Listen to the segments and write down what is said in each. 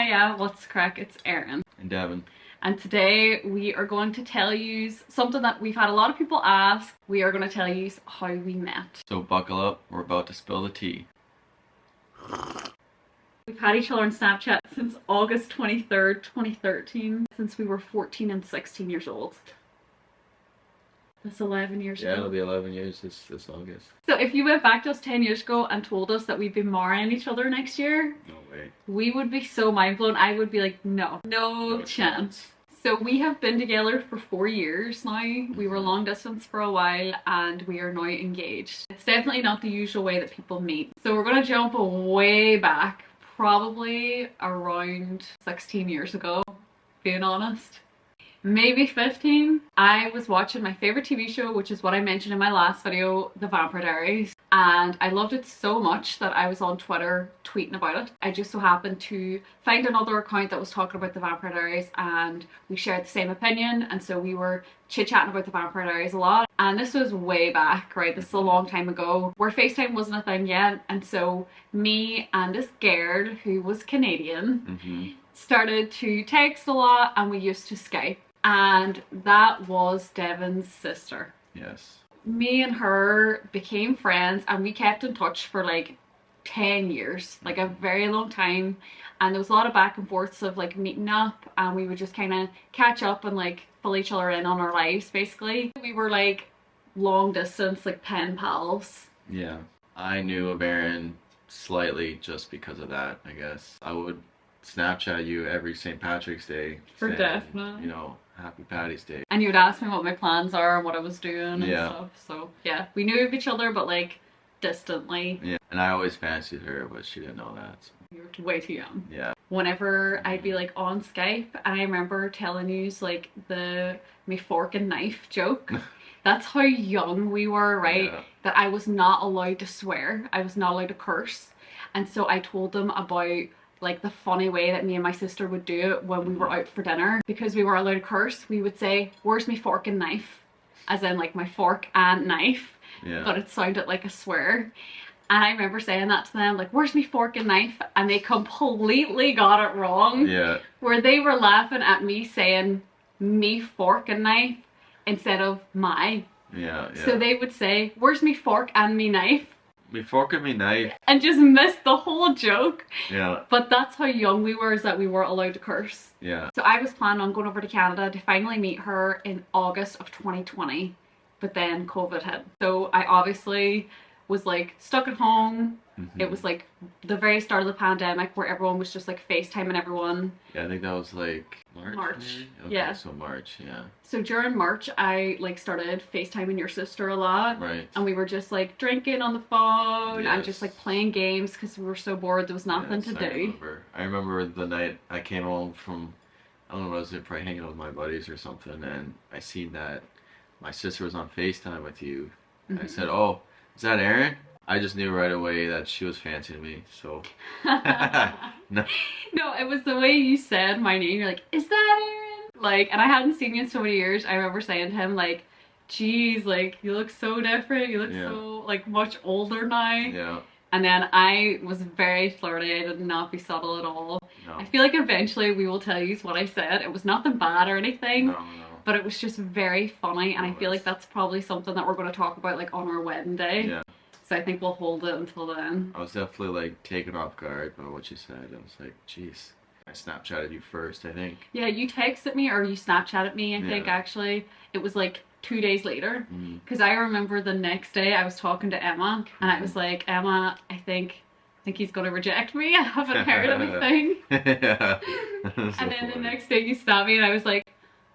Hiya, what's crack? It's Erin. And Devin. And today we are going to tell you something that we've had a lot of people ask. We are going to tell you how we met. So buckle up, we're about to spill the tea. We've had each other on Snapchat since August 23rd, 2013, since we were 14 and 16 years old. That's 11 years ago. Yeah, it'll be 11 years this August. So if you went back to us 10 years ago and told us that we'd be marrying each other next year, No way. we would be so mind blown. I would be like, no chance. So we have been together for 4 years now. We were long distance for a while and we are now engaged. It's definitely not the usual way that people meet. So we're going to jump way back, probably around 16 years ago, being honest. Maybe 15. I was watching my favorite TV show, which is what I mentioned in my last video, The Vampire Diaries. And I loved it so much that I was on Twitter tweeting about it. I just so happened to find another account that was talking about The Vampire Diaries and we shared the same opinion. And so we were chit-chatting about The Vampire Diaries a lot. And this was way back, right? This is a long time ago where FaceTime wasn't a thing yet. And so me and this girl who was Canadian started to text a lot and we used to Skype. And that was Devin's sister. Yes. Me and her became friends and we kept in touch for like 10 years, like a very long time. And there was a lot of back and forths of like meeting up and we would just kind of catch up and like fill each other in on our lives basically. We were like long distance, like pen pals. Yeah. I knew of Erin slightly just because of that, I guess. I would Snapchat you every St. Patrick's Day. For saying, definitely. You know, Happy Paddy's Day. And you would ask me what my plans are and what I was doing and Yeah. stuff. So yeah, we knew of each other but like distantly. Yeah. And I always fancied her, but she didn't know that. So. You were way too young. Yeah. Whenever I'd be like on Skype and I remember telling you like me fork and knife joke. That's how young we were, right? Yeah. That I was not allowed to swear. I was not allowed to curse. And so I told them about like the funny way that me and my sister would do it when we were out for dinner. Because we were allowed to curse, we would say, "Where's me fork and knife?" As in like my fork and knife. Yeah. But it sounded like a swear. And I remember saying that to them, like, "Where's me fork and knife?" And they completely got it wrong. Yeah. Where they were laughing at me saying me fork and knife instead of my. Yeah. So they would say, "Where's me fork and me knife?" Me fork and me knife. And just missed the whole joke. Yeah. But that's how young we were, is that we weren't allowed to curse. Yeah. So I was planning on going over to Canada to finally meet her in August of 2020. But then COVID hit. So I obviously was like stuck at home. It was like the very start of the pandemic where everyone was just like FaceTiming everyone. Yeah, I think that was like March. Maybe? Okay, yeah. So March, yeah. So during March, I like started FaceTiming your sister a lot. Right. And we were just like drinking on the phone and just Yes. like playing games because we were so bored. There was nothing to do. I remember the night I came home from, I don't know what was it, probably hanging out with my buddies or something, and I seen that my sister was on FaceTime with you. I said, "Oh, is that Erin?" I just knew right away that she was fancying me, so. No. No, it was the way you said my name. You're like, "Is that Erin?" Like, and I hadn't seen you in so many years. I remember saying to him, like, "Geez, like, you look so different. You look so, like, much older now." Yeah. And then I was very flirty. I did not be subtle at all. No. I feel like eventually we will tell you what I said. It was nothing bad or anything. No. But it was just very funny. And I feel it's- like that's probably something that we're going to talk about, like, on our wedding day. Yeah. So I think we'll hold it until then. I was definitely like taken off guard by what you said. I was like, "Jeez." I Snapchatted you first, I think. Yeah, you texted me or you Snapchatted me, I think, Yeah. actually. It was like 2 days later. Because I remember the next day I was talking to Emma and I was like, "Emma, I think he's going to reject me. I haven't heard anything." Yeah. And then the next day you stopped me and I was like,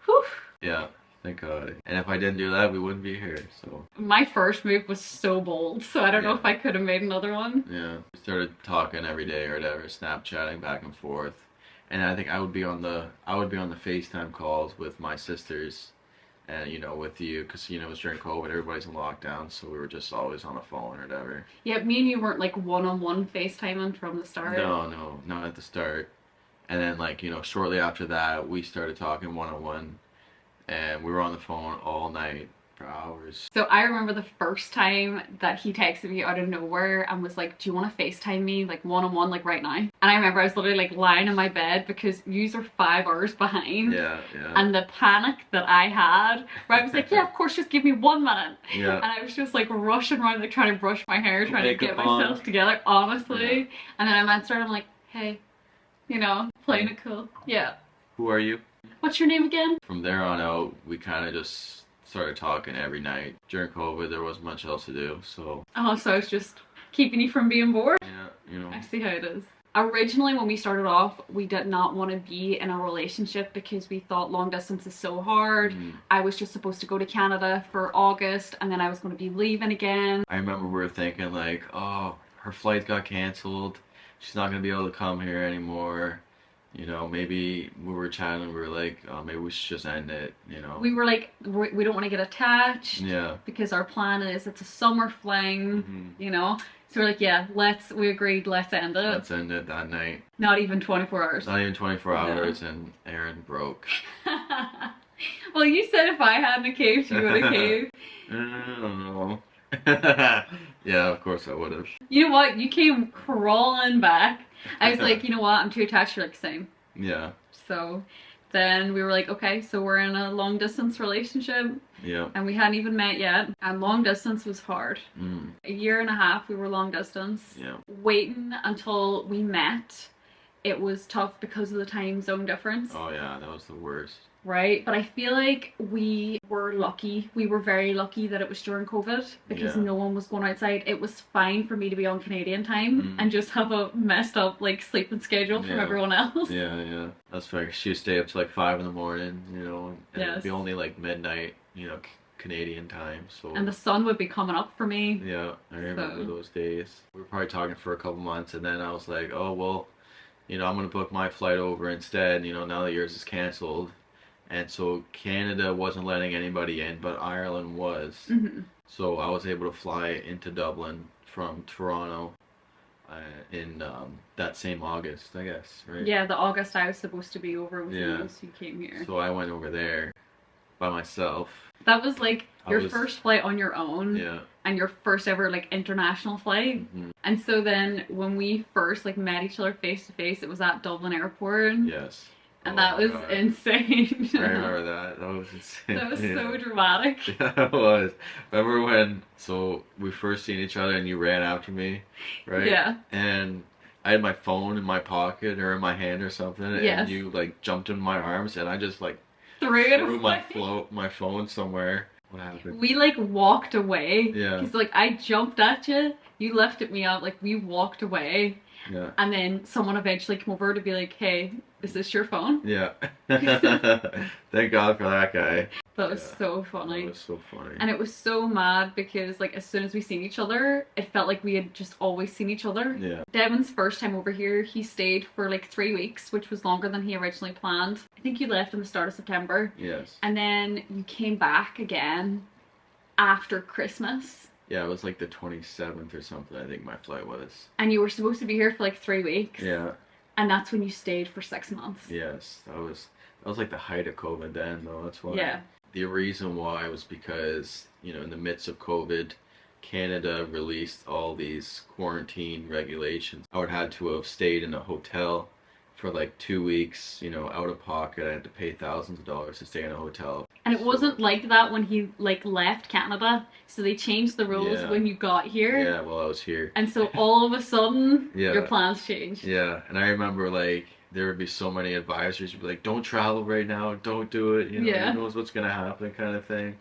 whew. Yeah, thank God. And if I didn't do that, we wouldn't be here, so. My first move was so bold, so I don't know Yeah. if I could have made another one. Yeah. We started talking every day or whatever, Snapchatting back and forth. And I think I would be on the FaceTime calls with my sisters and, you know, with you, because, you know, it was during COVID, everybody's in lockdown, so we were just always on the phone or whatever. Yeah, me and you weren't like one-on-one FaceTiming from the start. No, not at the start. And then, like, you know, shortly after that, we started talking one-on-one, and we were on the phone all night. for hours. So I remember the first time that he texted me out of nowhere and was like, do you want to FaceTime me like one-on-one like right now? And I remember I was literally like lying in my bed because yous are 5 hours behind. Yeah. And the panic that I had, where I was like, yeah, of course, just give me 1 minute. Yeah. And I was just like rushing around, like trying to brush my hair, trying to get myself together, honestly. Yeah. And then I answered, I'm like, hey, you know, playing it cool. Yeah. Who are you? What's your name again? From there on out, we kind of just started talking every night. During COVID, there wasn't much else to do, so... Oh, so it's just keeping you from being bored? Yeah, you know. I see how it is. Originally, when we started off, we did not want to be in a relationship because we thought long distance is so hard. I was just supposed to go to Canada for August, and then I was going to be leaving again. I remember we were thinking like, oh, her flight got cancelled. She's not going to be able to come here anymore. You know, maybe we were chatting, we were like, oh, maybe we should just end it, you know. We were like, we don't want to get attached. Yeah. Because our plan is it's a summer fling, you know. So we're like, yeah, we agreed, let's end it. Let's end it that night. Not even 24 hours. Not even 24 hours, and Erin broke. Well, you said if I hadn't caved, you would have caved. I don't know. Yeah, of course I would have. You know what? You came crawling back. I was like, you know what? I'm too attached. You're like, same. Yeah. So then we were like, okay, so we're in a long distance relationship. Yeah. And we hadn't even met yet. And long distance was hard. 1.5 years we were long distance. Yeah. Waiting until we met, it was tough because of the time zone difference. Oh yeah, that was the worst. Right? But I feel like we were lucky. We were very lucky that it was during COVID because no one was going outside. It was fine for me to be on Canadian time and just have a messed up like sleeping schedule from everyone else. Yeah. That's fair. She would stay up to like 5 in the morning, you know, and it'd be only like midnight, you know, Canadian time. So. And the sun would be coming up for me. Yeah, I remember those days. We were probably talking for a couple months, and then I was like, oh well, you know, I'm gonna book my flight over instead. You know, now that yours is canceled. And so Canada wasn't letting anybody in, but Ireland was. So I was able to fly into Dublin from Toronto in that same August, I guess, right? Yeah, the August I was supposed to be over with you, so you came here. So I went over there by myself. That was like your first flight on your own. Yeah. And your first ever like international flight. And so then when we first like met each other face to face, it was at Dublin Airport. Yes. And that was insane. I remember that. That was insane. That was so dramatic. Yeah, it was. Remember when, we first seen each other and you ran after me, right? Yeah. And I had my phone in my pocket or in my hand or something, and you like jumped in my arms, and I just like threw my phone somewhere. What happened? We like walked away. Yeah. Because like I jumped at you, you lifted me up, like we walked away. Yeah. And then someone eventually came over to be like, hey, is this your phone? Yeah. Thank God for that guy. That was so funny. That was so funny. And it was so mad because like as soon as we seen each other, it felt like we had just always seen each other. Yeah. Devin's first time over here, he stayed for like 3 weeks, which was longer than he originally planned. I think you left in the start of September. Yes. And then you came back again after Christmas. Yeah, it was like the 27th or something, I think my flight was. And you were supposed to be here for like 3 weeks. Yeah. And that's when you stayed for 6 months. Yes, that was like the height of COVID then, though. That's why. Yeah. The reason why was because, you know, in the midst of COVID, Canada released all these quarantine regulations. I would have had to have stayed in a hotel for like 2 weeks, you know, out of pocket. I had to pay thousands of dollars to stay in a hotel. And it wasn't like that when he like left Canada. So they changed the rules when you got here. Yeah, well, I was here. And so all of a sudden, your plans changed. Yeah, and I remember like there would be so many advisors who'd be like, don't travel right now, don't do it, you know, who knows what's gonna happen kind of thing.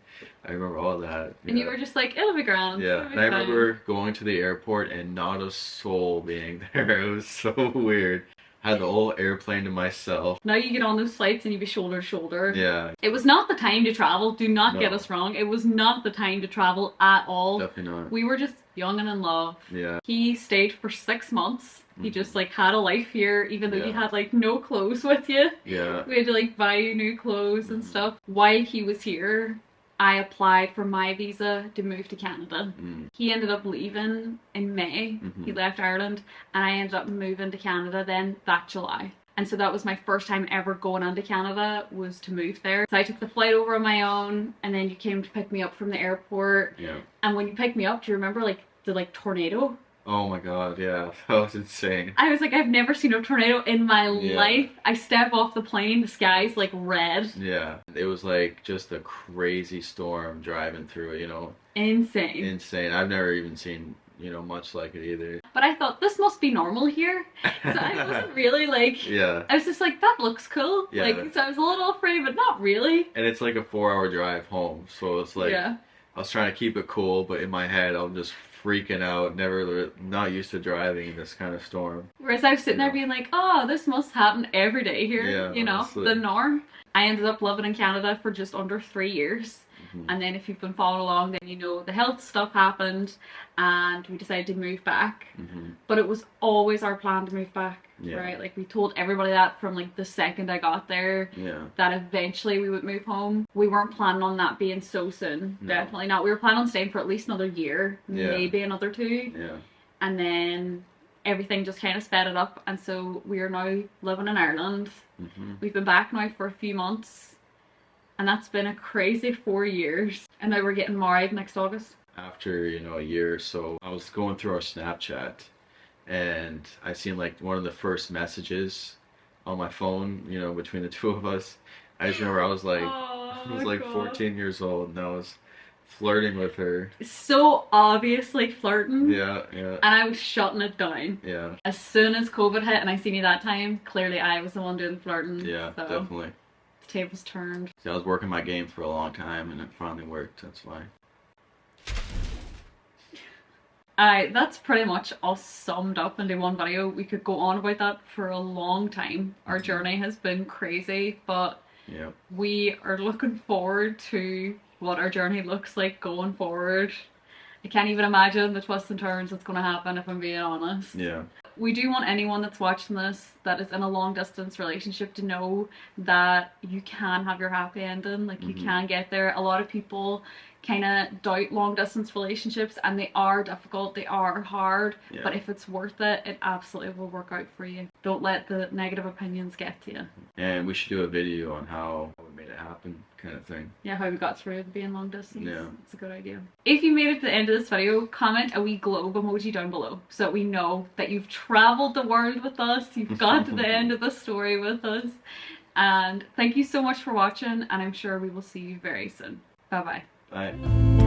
I remember all that. And you were just like, it'll be grand. Yeah, and I remember going to the airport and not a soul being there. It was so weird. I had the whole airplane to myself. Now you get on those flights and you be shoulder to shoulder. Yeah. It was not the time to travel. Do not get us wrong. It was not the time to travel at all. Definitely not. We were just young and in love. Yeah. He stayed for 6 months. He just like had a life here, even though you had like no clothes with you. Yeah. We had to like buy you new clothes and stuff. While he was here, I applied for my visa to move to Canada. He ended up leaving in May. He left Ireland, and I ended up moving to Canada then that July. And so that was my first time ever going into Canada, was to move there. So I took the flight over on my own, and then you came to pick me up from the airport. Yeah. And when you picked me up, do you remember like the tornado? Oh my god, yeah. That was insane. I was like, I've never seen a tornado in my life. I step off the plane, the sky's like red. Yeah. It was like just a crazy storm driving through it, you know. Insane. Insane. I've never even seen, you know, much like it either. But I thought, this must be normal here. So I wasn't really like, yeah. I was just like, that looks cool. Yeah. Like, so I was a little afraid, but not really. And it's like a 4-hour drive home, so it's like, yeah. I was trying to keep it cool, but in my head I'm just freaking out, not used to driving in this kind of storm. Whereas I was sitting there being like, oh, this must happen every day here, Yeah, you know, honestly. the norm. I ended up living in Canada for just under 3 years. And then if you've been following along, then you know the health stuff happened and we decided to move back. But it was always our plan to move back, right? Like we told everybody that from like the second I got there, that eventually we would move home. We weren't planning on that being so soon, definitely not. We were planning on staying for at least another year, maybe another 2. And then everything just kind of sped it up, and so we are now living in Ireland. We've been back now for a few months. And that's been a crazy 4 years. And now we're getting married next August. After, you know, a year or so, I was going through our Snapchat and I seen like one of the first messages on my phone, you know, between the two of us. I just remember I was like, I was like 14 years old and I was flirting with her. So obviously flirting. Yeah. And I was shutting it down. Yeah. As soon as COVID hit and I seen you that time, clearly I was the one doing the flirting. Yeah, so definitely. The tables turned. See, I was working my game for a long time and it finally worked, that's why. That's pretty much all summed up into one video. We could go on about that for a long time. Our journey has been crazy, but we are looking forward to what our journey looks like going forward. I can't even imagine the twists and turns that's going to happen, if I'm being honest. Yeah. We do want anyone that's watching this that is in a long distance relationship to know that you can have your happy ending. Like you can get there. A lot of people kind of doubt long distance relationships, and they are difficult, they are hard, but if it's worth it, it absolutely will work out for you. Don't let the negative opinions get to you. And we should do a video on how we made it happen, kind of thing. Yeah, how we got through being long distance. Yeah. It's a good idea. If you made it to the end of this video, comment a wee globe emoji down below so that we know that you've traveled the world with us, you've got to the end of the story with us. And thank you so much for watching, and I'm sure we will see you very soon. Bye bye. Bye.